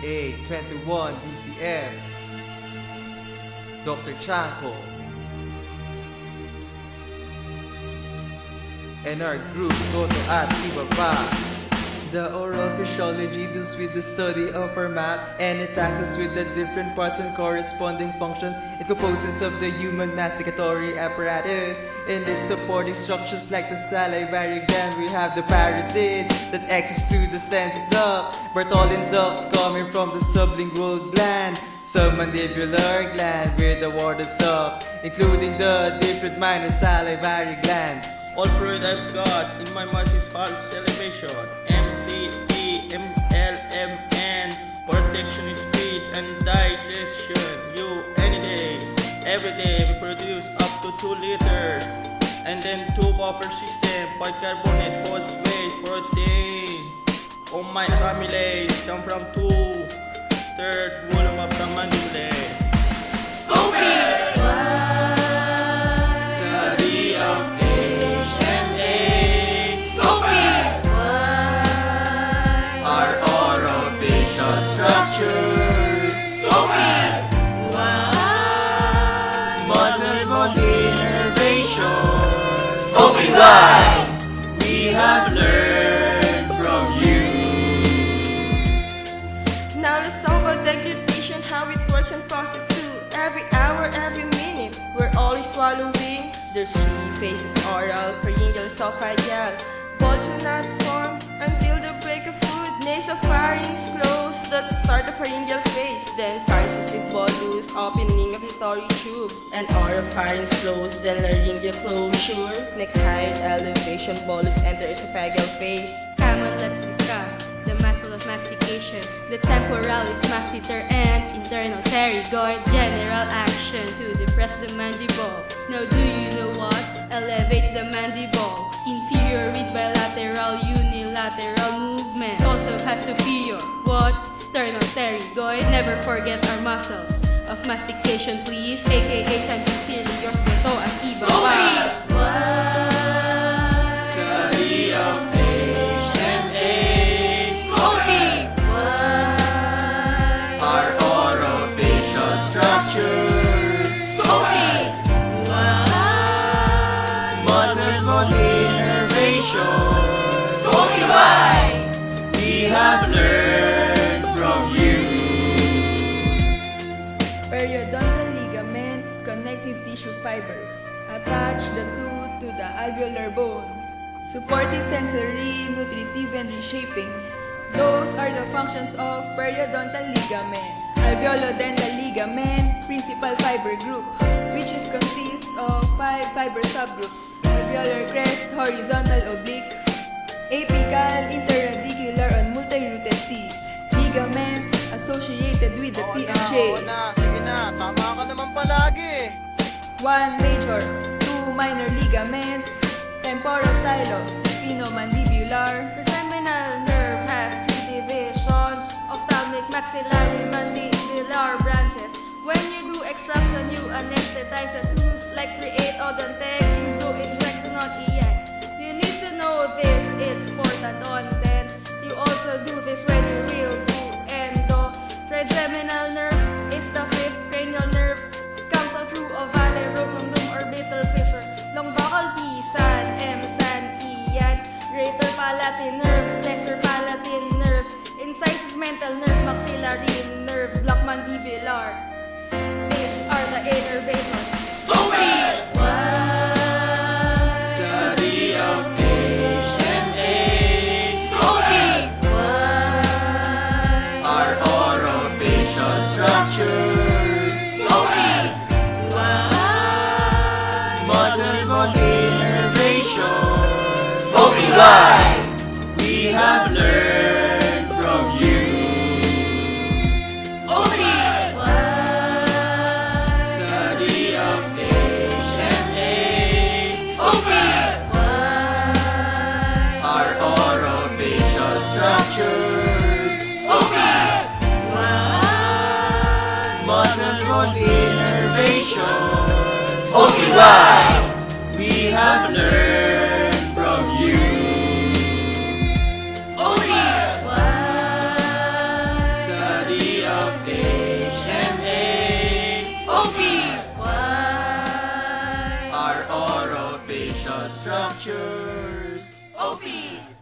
A21 DCF, Dr. Chanko, and our group go to at Ibaba. The oral physiology deals with the study of our map, and it tackles with the different parts and corresponding functions. It composes of the human masticatory apparatus and its supporting structures like the salivary gland. We have the parotid that access to the senses duct, Bartholin duct coming from the sublingual gland, submandibular gland where the warden stop, including the different minor salivary gland. All fruit I've got in my mouth is false salivation. MCT, MLMN, protection is speech and digestion. You any day, every day we produce up to 2 liters. And then 2 buffer system, bicarbonate, phosphate, protein. Oh my amylase come from 2/3 volume of the mandibulae. We have learned from you. Now let's talk about deglutition, how it works and process too. Every hour, every minute, we're always swallowing. There's 3 phases: oral, pharyngeal, esophageal. Balls will not form until the break of food. Nasopharynx closed, that's the start of pharyngeal phase. Then pharynx bolus, opening of the thoracic tube. And oropharynx closed, then laryngeal closure. Next height, elevation, bolus, enter esophageal phase. Come on, let's discuss the muscle of mastication, the temporalis masseter and internal pterygoid. General action to depress the mandible. Now do you know what elevates the mandible? Inferior with bilateral unilateral movement. Also has superior, what? Sternal pterygoid. Never forget our muscles of mastication, please. AKA time sincerely yours, Beto at Ibaba. Study of HMA. Our orofacial structures. Muscles, bones, innervation. We have learned from you. Periodontal ligament, connective tissue fibers. Attach the tooth to the alveolar bone. Supportive sensory, nutritive, and reshaping. Those are the functions of periodontal ligament. Alveolodental ligament, principal fiber group, which is consists of 5 fiber subgroups. Alveolar crest, horizontal oblique, apical, interradicular, and multi-rooted teeth. Ligaments associated with the TMJ. Sige na, tama ka naman palagi. 1 major, 2 minor ligaments, temporostylo, spinomandibular. The terminal nerve has 3 divisions: ophthalmic, maxillary, mandibular branches. When you do extraction, you anesthetize a tooth like 3/8 odontec, so inject not iyan. You need to know this, it's for then. You also do this when you will do endo. Trigeminal nerve is the 5th cranial nerve. Comes out through ovale, rotundum, orbital fissure. Lumbacal pisan, emsan, iyan. Greater palatine nerve, lesser palatine nerve. Incisors, mental nerve, maxillary nerve, block mandibular. These are the innervations. Study of HMA. Our orofacial structures. Muscles, bones, innervation. We have learned from you. Study of HMA. Our orofacial structures. Muscles, bones, innervation. We have learned from you. Study our orofacial structures. OP!